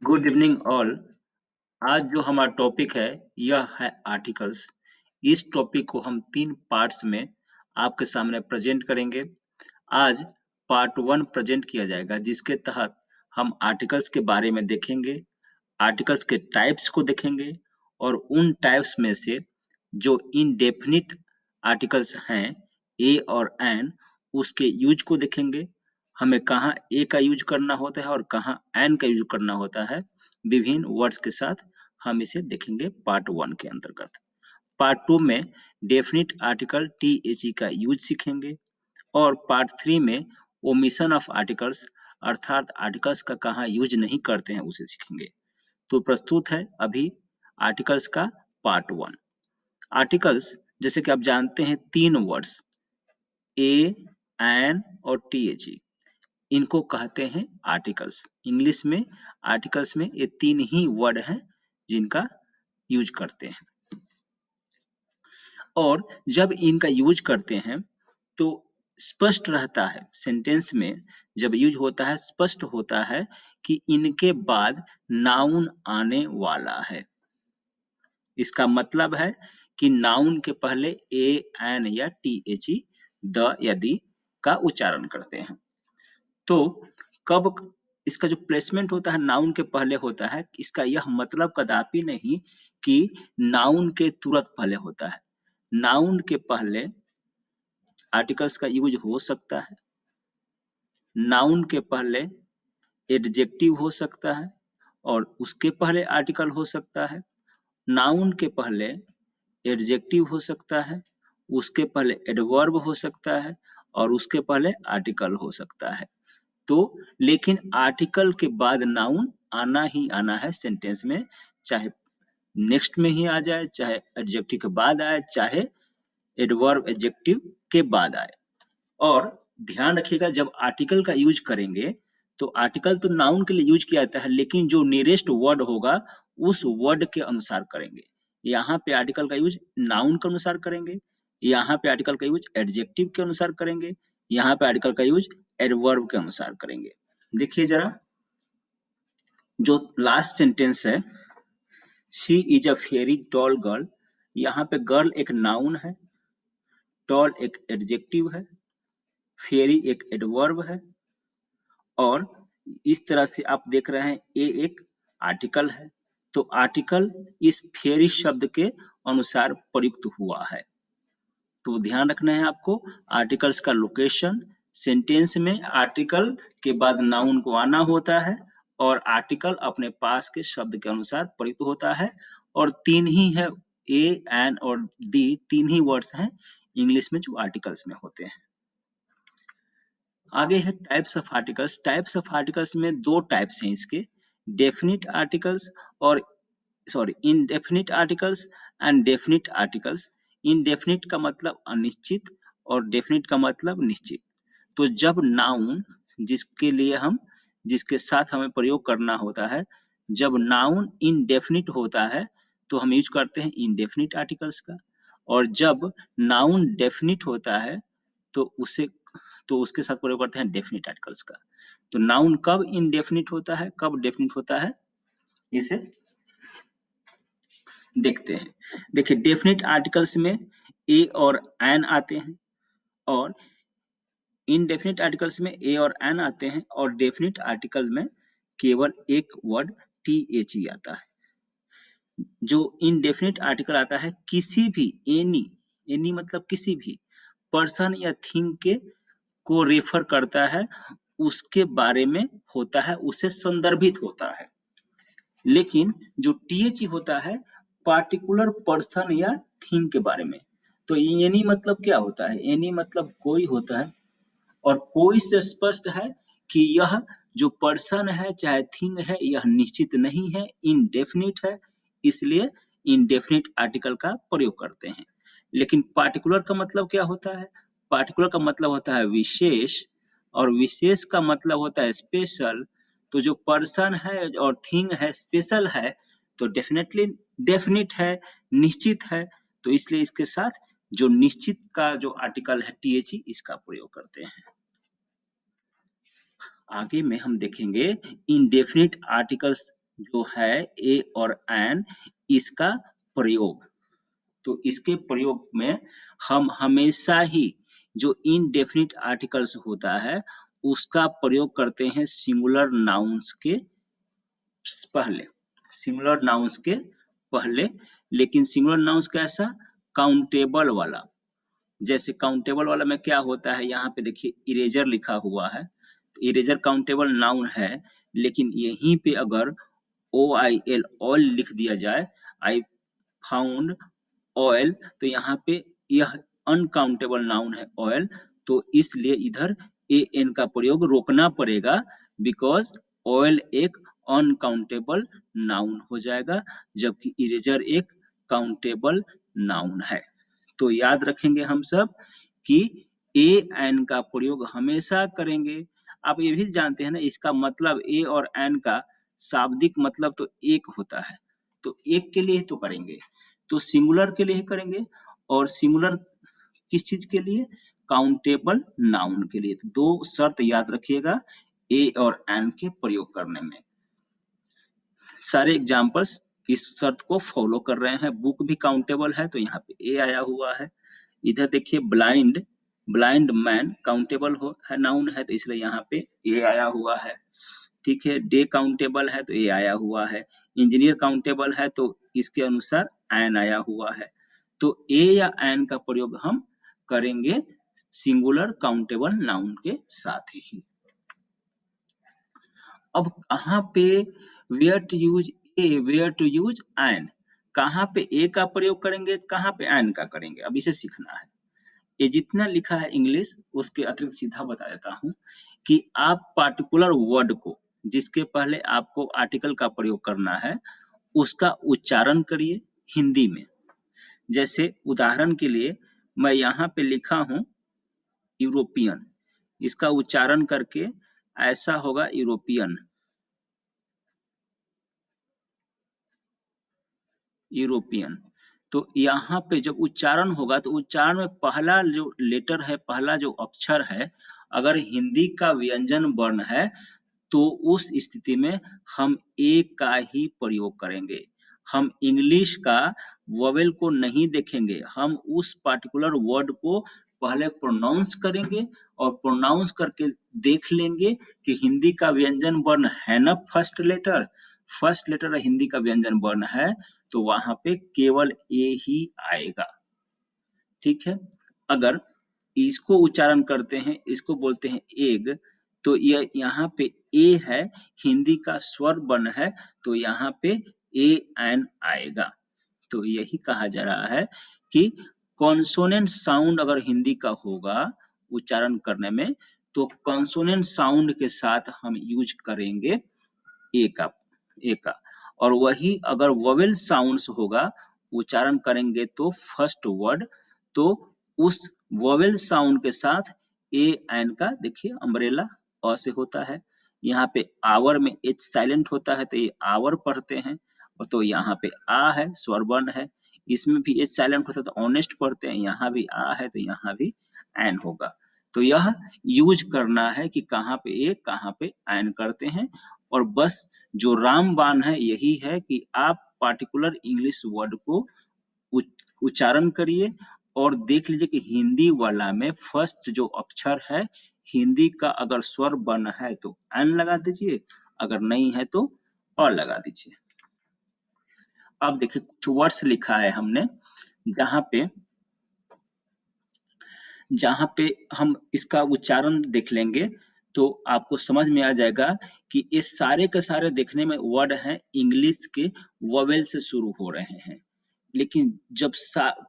Good evening all. आज जो हमारा टॉपिक है यह है आर्टिकल्स। इस टॉपिक को हम 3 पार्ट्स में आपके सामने प्रेजेंट करेंगे। आज पार्ट 1 प्रेजेंट किया जाएगा जिसके तहत हम आर्टिकल्स के बारे में देखेंगे, आर्टिकल्स के टाइप्स को देखेंगे और उन टाइप्स में से जो इनडेफिनिट आर्टिकल्स हैं ए और एन उसके यूज को देखेंगे। हमें कहाँ ए का यूज करना होता है और कहाँ एन का यूज करना होता है, विभिन्न वर्ड्स के साथ हम इसे देखेंगे पार्ट 1 के अंतर्गत। पार्ट 2 में definite article T H E का यूज सीखेंगे और पार्ट 3 में ओमिशन ऑफ आर्टिकल्स अर्थात आर्टिकल्स का कहाँ यूज नहीं करते हैं उसे सीखेंगे। तो प्रस्तुत है अभी आर्टिकल्स का पार्ट 1। आर्टिकल्स जैसे कि आप जानते हैं 3 वर्ड्स ए, एन और टी एच ई, इनको कहते हैं आर्टिकल्स। इंग्लिश में आर्टिकल्स में ये 3 ही वर्ड हैं जिनका यूज करते हैं और जब इनका यूज करते हैं तो स्पष्ट रहता है, सेंटेंस में जब यूज होता है स्पष्ट होता है कि इनके बाद नाउन आने वाला है। इसका मतलब है कि नाउन के पहले ए, एन या टी एच ई, द या दी का उच्चारण करते हैं। तो कब इसका जो प्लेसमेंट होता है नाउन के पहले होता है, इसका यह मतलब कदापि नहीं कि नाउन के तुरंत पहले होता है। नाउन के पहले आर्टिकल्स का यूज हो सकता है, नाउन के पहले एडजेक्टिव हो सकता है और उसके पहले आर्टिकल हो सकता है। नाउन के पहले एडजेक्टिव हो सकता है, उसके पहले एडवर्ब हो सकता है और उसके पहले आर्टिकल हो सकता है। तो लेकिन आर्टिकल के बाद नाउन आना ही आना है सेंटेंस में, चाहे नेक्स्ट में ही आ जाए, चाहे एडजेक्टिव के बाद आए, चाहे एडवर्ब एडजेक्टिव के बाद आए। और ध्यान रखिएगा जब आर्टिकल का यूज करेंगे तो आर्टिकल तो नाउन के लिए यूज किया जाता है लेकिन जो नियरेस्ट वर्ड होगा उस वर्ड के अनुसार करेंगे। यहाँ पे आर्टिकल का यूज नाउन के अनुसार करेंगे, यहाँ पे आर्टिकल का यूज एडजेक्टिव के अनुसार करेंगे, यहाँ पे आर्टिकल का यूज एडवर्ब के अनुसार करेंगे। देखिए जरा जो लास्ट सेंटेंस है, she is a very tall girl, यहाँ पे गर्ल एक नाउन है, टॉल एक एडजेक्टिव है, फेरी एक एडवर्ब है और इस तरह से आप देख रहे हैं ए एक आर्टिकल है। तो आर्टिकल इस फेरी शब्द के अनुसार प्रयुक्त हुआ है। तो ध्यान रखना है आपको आर्टिकल्स का लोकेशन। सेंटेंस में आर्टिकल के बाद नाउन को आना होता है और आर्टिकल अपने पास के शब्द के अनुसार प्रयुक्त होता है और 3 ही है, ए, एन और दी, 3 ही वर्ड्स हैं इंग्लिश में जो आर्टिकल्स में होते हैं। आगे है types of articles. Types of articles में 2 टाइप्स हैं इसके, डेफिनिट आर्टिकल्स और indefinite articles and definite articles. Indefinite का मतलब अनिश्चित और डेफिनिट का मतलब निश्चित। तो जब नाउन जिसके साथ हमें प्रयोग करना होता है, जब नाउन इनडेफिनिट होता है तो हम यूज करते हैं इनडेफिनिट आर्टिकल्स का और जब नाउन डेफिनिट होता है तो उसके साथ प्रयोग करते हैं डेफिनिट आर्टिकल्स का। तो नाउन कब इनडेफिनिट होता है, कब डेफिनिट होता है, इसे देखते हैं। देखिए डेफिनिट आर्टिकल्स में ए और एन आते हैं और इनडेफिनिट आर्टिकल्स में ए और एन आते हैं और डेफिनिट आर्टिकल में केवल एक वर्ड टी एच ई आता है। जो इनडेफिनिट आर्टिकल आता है किसी भी एनी मतलब किसी भी पर्सन या थिंग के को रेफर करता है, उसके बारे में होता है, उसे संदर्भित होता है। लेकिन जो टीएच होता है पार्टिकुलर पर्सन या थिंग के बारे में। तो एनी मतलब क्या होता है, एनी मतलब कोई होता है और कोई से स्पष्ट है कि यह जो पर्सन है चाहे थिंग है यह निश्चित नहीं है, इनडेफिनिट है, इसलिए इनडेफिनिट आर्टिकल का प्रयोग करते हैं। लेकिन पार्टिकुलर का मतलब क्या होता है, पार्टिकुलर का मतलब होता है विशेष और विशेष का मतलब होता है स्पेशल। तो जो पर्सन है और थिंग है स्पेशल है तो डेफिनेटली डेफिनिट है, निश्चित है, तो इसलिए इसके साथ जो निश्चित का जो आर्टिकल है टीएचई इसका प्रयोग करते हैं। आगे में हम देखेंगे इनडेफिनिट आर्टिकल्स जो है ए और एन, इसका प्रयोग। तो इसके प्रयोग में हम हमेशा ही जो इनडेफिनिट आर्टिकल्स होता है उसका प्रयोग करते हैं सिंगुलर नाउन्स के पहले, सिंगुलर नाउन्स के पहले। लेकिन सिंगुलर नाउन्स कैसा? काउंटेबल वाला। जैसे काउंटेबल वाला में क्या होता है, यहाँ पे देखिए इरेजर लिखा हुआ है, तो इरेजर काउंटेबल नाउन है, लेकिन यहीं पे अगर OIL ऑयल लिख दिया जाए, आई फाउंड ऑयल, तो यहाँ पे यह अनकाउंटेबल नाउन है ऑयल, तो इसलिए इधर AN का प्रयोग रोकना पड़ेगा, बिकॉज ऑयल एक अनकाउंटेबल नाउन हो जाएगा, जबकि इरेजर एक काउंटेबल नाउन है। तो याद रखेंगे हम सब कि AN का प्रयोग हमेशा करेंगे। आप ये भी जानते हैं ना, इसका मतलब A और N का शाब्दिक मतलब तो एक होता है, तो एक के लिए तो करेंगे, तो सिंगुलर के लिए ही करेंगे। और सिंगुलर किस चीज के लिए? काउंटेबल नाउन के लिए। तो दो शर्त याद रखिएगा ए और एन के प्रयोग करने में। सारे एग्जांपल्स इस शर्त को फॉलो कर रहे हैं। बुक भी काउंटेबल है, तो यहाँ पे ए आया हुआ है। इधर देखिए ब्लाइंड, ब्लाइंड मैन काउंटेबल हो है, नाउन है, तो इसलिए यहाँ पे ए आया हुआ है। ठीक है, डे काउंटेबल है तो ए आया हुआ है। इंजीनियर काउंटेबल है तो इसके अनुसार एन आया हुआ है। तो ए या एन का प्रयोग हम करेंगे सिंगुलर काउंटेबल नाउन के साथ ही। अब कहाँ पे where to use a, where to use an, कहाँ पे ए का प्रयोग करेंगे, कहाँ पे एन का करेंगे, अब इसे सीखना है। ये जितना लिखा है इंग्लिश, उसके अतिरिक्त सीधा बता देता हूँ कि आप पार्टिकुलर वर्ड को जिसके पहले आपको आर्टिकल का प्रयोग करना है उसका उच्चारण करिए हिंदी में। जैसे उदाहरण के लिए मैं यहाँ पे लिखा हूँ यूरोपियन, इसका उच्चारण करके ऐसा होगा यूरोपियन, यूरोपियन। तो यहाँ पे जब उच्चारण होगा तो उच्चारण में पहला जो लेटर है, पहला जो अक्षर है, अगर हिंदी का व्यंजन वर्ण है तो उस स्थिति में हम ए का ही प्रयोग करेंगे। हम इंग्लिश का वोवेल को नहीं देखेंगे, हम उस पर्टिकुलर वर्ड को पहले प्रोनाउंस करेंगे और प्रोनाउंस करके देख लेंगे कि हिंदी का व्यंजन वर्ण है ना first letter, first letter Hindi का व्यंजन वर्ण है, तो वहां पे केवल ए ही आएगा। ठीक है, अगर इसको उच्चारण करते हैं, इसको बोलते हैं एग, तो ये यहाँ पे ए है, हिंदी का स्वर वर्ण है, तो यहाँ पे ए एन आएगा। तो यही कहा जा रहा है कि कॉन्सोनेंट साउंड अगर हिंदी का होगा उच्चारण करने में, तो कॉन्सोनेंट साउंड के साथ हम यूज करेंगे ए का, ए का। और वही अगर वोवेल साउंड्स होगा उच्चारण करेंगे तो फर्स्ट वर्ड, तो उस वोवेल साउंड के साथ ए एन का, देखिए अम्ब्रेला अ से होता है, यहाँ पे आवर में एच साइलेंट होता है तो ये आवर पढ़ते हैं, और तो यहाँ पे आ है स्वर वर्ण है, इसमें भी एच साइलेंट होता है तो ऑनेस्ट पढ़ते हैं, यहाँ भी आ है तो यहाँ भी एन होगा। तो यह यूज करना है कि कहाँ पे ए कहाँ पे एन करते हैं। और बस जो रामबाण है यही है कि आप पार्टिकुलर इंग्लिश वर्ड को उच्चारण करिए और देख लीजिए कि हिंदी वाला में फर्स्ट जो अक्षर है हिंदी का अगर स्वर वर्ण है तो एन लगा दीजिए, अगर नहीं है तो अ लगा दीजिए। अब देखिए कुछ वर्ड्स लिखा है हमने, जहाँ पे जहाँ पे हम इसका उच्चारण देख लेंगे तो आपको समझ में आ जाएगा कि ये सारे के सारे देखने में वर्ड हैं इंग्लिश के वोवेल से शुरू हो रहे हैं, लेकिन जब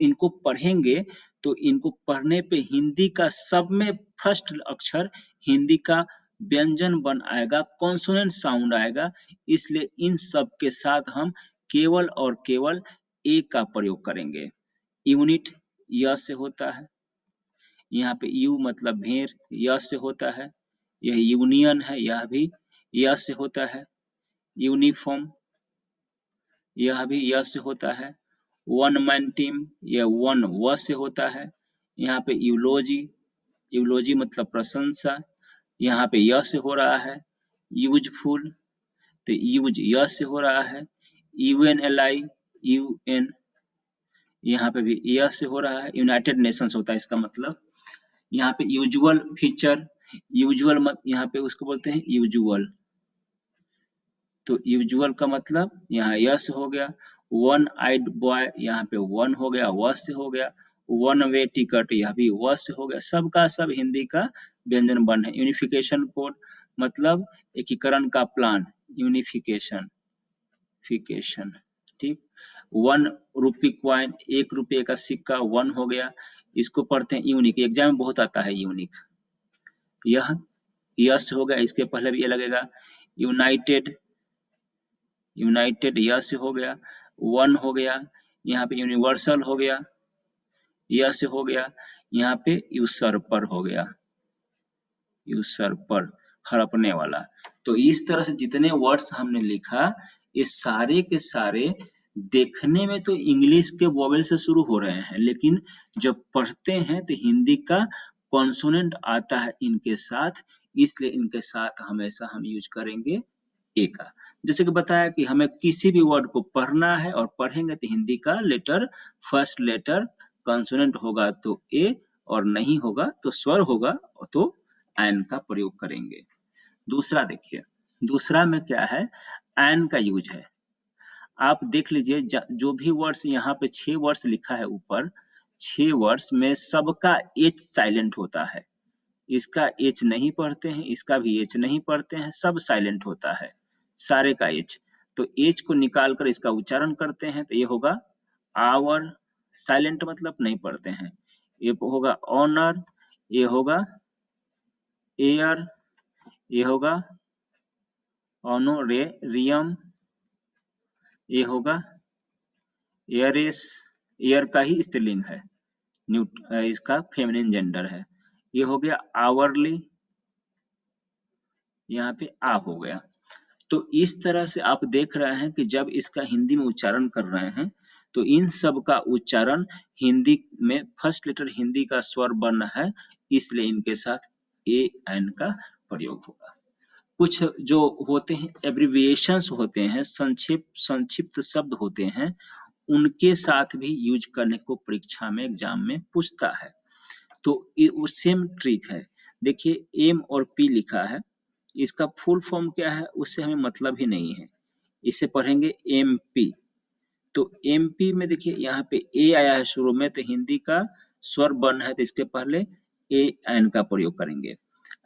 इनको पढ़ेंगे तो इनको पढ़ने पे हिंदी का सब में फर्स्ट अक्षर हिंदी का व्यंजन बन आएगा, कॉन्सोनेंट साउंड आएगा, इसलिए इन सब के साथ हम केवल और केवल ए का प्रयोग करेंगे। यूनिट य से होता है, यहाँ पे यू मतलब भेड़, य से होता है, यह यूनियन है, यह भी य से होता है। यूनिफॉर्म यह भी य से होता है। वन मैन टीम यह वन व से होता है। यहाँ पे यूलोजी, यूलोजी मतलब प्रशंसा, यहाँ पे य से हो रहा है। यूजफुल तो यूज य से हो रहा है, UNLI, UN, यहाँ पे भी य से हो रहा है, यूनाइटेड नेशंस होता है इसका मतलब। यहाँ पे यूजुअल फीचर, यूजुअल यहाँ पे उसको बोलते हैं यूजुअल, तो यूजुअल का मतलब यहाँ यस हो गया। वन आइड बॉय, यहाँ पे वन हो गया, व से हो गया। वन वे टिकट, यह भी व से हो गया। सबका सब हिंदी का व्यंजन वर्ण है। यूनिफिकेशन कोड मतलब एकीकरण का प्लान, यूनिफिकेशन फिकेशन, ठीक। 1 रुपी क्वाइन, 1 रुपये का सिक्का, 1 हो गया। इसको पढ़ते हैं यूनिक, एग्जाम में बहुत आता है यूनिक। यह यस हो गया, इसके पहले भी ये लगेगा। यूनाइटेड, यूनाइटेड यह से हो गया। वन हो गया, यहाँ पे यूनिवर्सल हो गया, यह से हो गया। यहाँ पे यूसर्पर हो गया, यूसर्पर, हड़पने वाला। तो इस तरह से जितने वर्ड्स हमने लिखा, ये सारे के सारे देखने में तो इंग्लिश के वोवेल से शुरू हो रहे हैं, लेकिन जब पढ़ते हैं तो हिंदी का कॉन्सोनेंट आता है इनके साथ, इसलिए इनके साथ हमेशा हम यूज करेंगे ए का। जैसे कि बताया कि हमें किसी भी वर्ड को पढ़ना है और पढ़ेंगे तो हिंदी का लेटर, फर्स्ट लेटर कॉन्सोनेंट होगा तो ए, और नहीं होगा तो स्वर होगा तो एन का प्रयोग करेंगे। दूसरा देखिए, दूसरा में क्या है, एन का यूज है। आप देख लीजिए जो भी वर्ड्स यहाँ पे 6 वर्ड्स लिखा है ऊपर, 6 वर्ड्स में सबका एच साइलेंट होता है। इसका एच नहीं पढ़ते हैं, इसका भी एच नहीं पढ़ते हैं, सब साइलेंट होता है, सारे का एच। तो एच को निकाल कर इसका उच्चारण करते हैं तो ये होगा आवर, साइलेंट मतलब नहीं पढ़ते हैं। ये होगा ऑनर, ये होगा एयर, ये होगा ऑनोरेरियम, ये होगा एयरिस, एयर का ही स्त्रीलिंग है, इसका फेमिनिन जेंडर है। ये हो गया आवरली, यहाँ पे आ हो गया। तो इस तरह से आप देख रहे हैं कि जब इसका हिंदी में उच्चारण कर रहे हैं तो इन सब का उच्चारण हिंदी में फर्स्ट लेटर हिंदी का स्वर वर्ण है, इसलिए इनके साथ ए एन का प्रयोग होगा। कुछ जो होते हैं एब्रिविएशंस होते हैं, संक्षिप्त संक्षिप्त शब्द होते हैं, उनके साथ भी यूज करने को परीक्षा में एग्जाम में पूछता है। तो वो सेम ट्रिक है। देखिए एम और पी लिखा है, इसका फुल फॉर्म क्या है उससे हमें मतलब ही नहीं है, इसे पढ़ेंगे एमपी। तो एमपी में देखिए यहाँ पे ए आया है शुरू में, तो हिंदी का स्वर वर्ण है तो इसके पहले ए एन का प्रयोग करेंगे।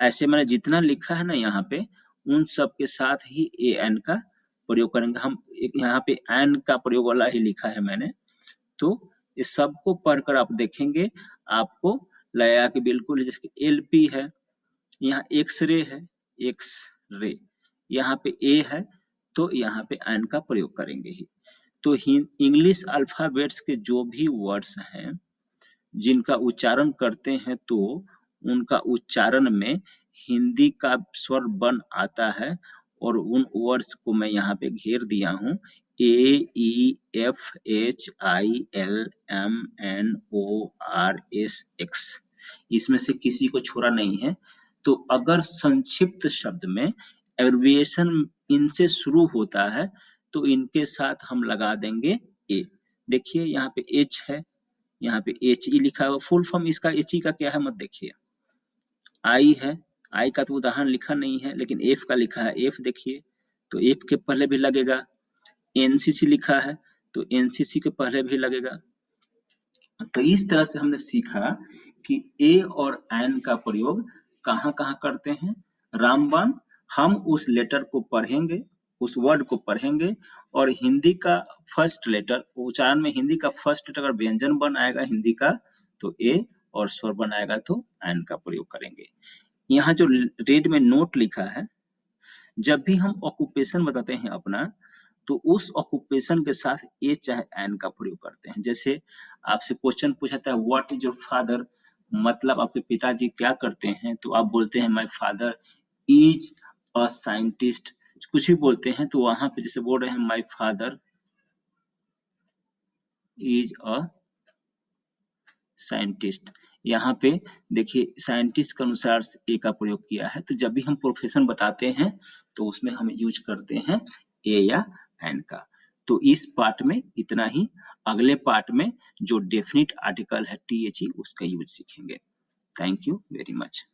ऐसे मैंने जितना लिखा है ना यहाँ पे, उन सब के साथ ही ए एन का प्रयोग करेंगे हम। यहाँ पे एन का प्रयोग वाला ही लिखा है मैंने, तो इस सबको पढ़कर आप देखेंगे, आपको लगेगा कि बिल्कुल जैसे एलपी है, यहाँ एक्स रे है, एक्स रे, यहाँ पे ए है, तो यहाँ पे एन का प्रयोग करेंगे ही। तो इंग्लिश अल्फाबेट्स के जो भी वर्ड्स हैं जिनका उच्चारण करते हैं तो उनका उच्चारण में हिंदी का स्वर वर्ण आता है, और उन वर्ड्स को मैं यहाँ पे घेर दिया हूँ, AEFHILMNORSX, इसमें से किसी को छोड़ा नहीं है। तो अगर संक्षिप्त शब्द में एब्रिविएशन इनसे शुरू होता है तो इनके साथ हम लगा देंगे ए। देखिए यहाँ पे एच है, यहाँ पे एच ई लिखा हुआ, फुल फॉर्म इसका एच ई का क्या है मत देखिए। आई है, आई का तो उदाहरण लिखा नहीं है, लेकिन एफ का लिखा है, एफ देखिए तो एफ के पहले भी लगेगा। एनसीसी लिखा है तो एनसीसी के पहले भी लगेगा। तो इस तरह से हमने सीखा कि ए और एन का प्रयोग कहाँ कहाँ करते हैं। रामबाण, हम उस लेटर को पढ़ेंगे, उस वर्ड को पढ़ेंगे, और हिंदी का फर्स्ट लेटर उच्चारण में, हिंदी का फर्स्ट लेटर अगर व्यंजन बन आएगा हिंदी का तो ए, और स्वर बन आएगा तो एन का प्रयोग करेंगे। यहाँ जो रेड में नोट लिखा है, जब भी हम ऑक्यूपेशन बताते हैं अपना, तो उस ऑक्यूपेशन के साथ ए चाहे एन का प्रयोग करते हैं। जैसे आपसे क्वेश्चन पूछा था व्हाट इज योर फादर, मतलब आपके पिताजी क्या करते हैं, तो आप बोलते हैं my father is a scientist. कुछ भी बोलते हैं तो वहां पे जैसे बोल रहे हैं my father is a scientist, यहाँ पे देखिए साइंटिस्ट के अनुसार ए का प्रयोग किया है। तो जब भी हम प्रोफेशन बताते हैं तो उसमें हम यूज करते हैं ए या एन का। तो इस पार्ट में इतना ही। अगले पार्ट में जो डेफिनिट आर्टिकल है टी एच ई उसका यूज सीखेंगे। Thank you very much.